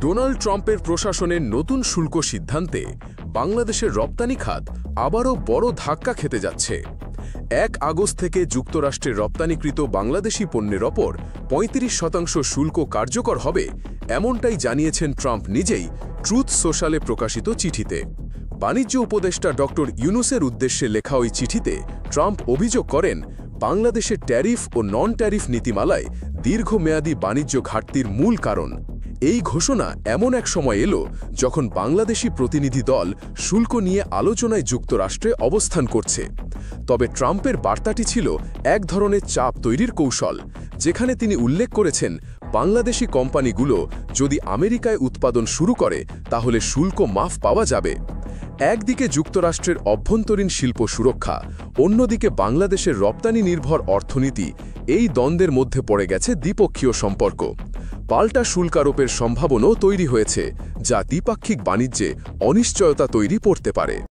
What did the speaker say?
Donald ট্রাম্পের প্রশাসনের নতুন শুল্ক সিদ্ধান্তে বাংলাদেশের রপ্তানি খাত আবারও বড় ধাক্কা খেতে যাচ্ছে। ১ আগস্ট থেকে যুক্তরাষ্ট্রের রপ্তানিকৃত বাংলাদেশি পণ্যের ওপর ৩৫% শুল্ক কার্যকর হবে, এমনটাই জানিয়েছেন ট্রাম্প নিজেই ট্রুথ সোশ্যালে প্রকাশিত চিঠিতে। বাণিজ্য উপদেষ্টা ড ইউনুসের উদ্দেশ্যে লেখা ওই চিঠিতে ট্রাম্প অভিযোগ করেন, বাংলাদেশের ট্যারিফ ও নন ট্যারিফ নীতিমালায় দীর্ঘমেয়াদী বাণিজ্য ঘাটতির মূল কারণ। এই ঘোষণা এমন এক সময় এলো যখন বাংলাদেশি প্রতিনিধি দল শুল্ক নিয়ে আলোচনায় যুক্তরাষ্ট্রে অবস্থান করছে। তবে ট্রাম্পের বার্তাটি ছিল এক ধরনের চাপ তৈরির কৌশল, যেখানে তিনি উল্লেখ করেছেন বাংলাদেশি কোম্পানিগুলো যদি আমেরিকায় উৎপাদন শুরু করে তাহলে শুল্ক মাফ পাওয়া যাবে। একদিকে যুক্তরাষ্ট্রের অভ্যন্তরীণ শিল্প সুরক্ষা, অন্যদিকে বাংলাদেশের রপ্তানি নির্ভর অর্থনীতি, এই দ্বন্দ্বের মধ্যে পড়ে গেছে দ্বিপক্ষীয় সম্পর্ক। পাল্টা শুল্ক আরোপের সম্ভাবনাও তৈরি হয়েছে, যা দ্বিপাক্ষিক বাণিজ্যে অনিশ্চয়তা তৈরি করতে পারে।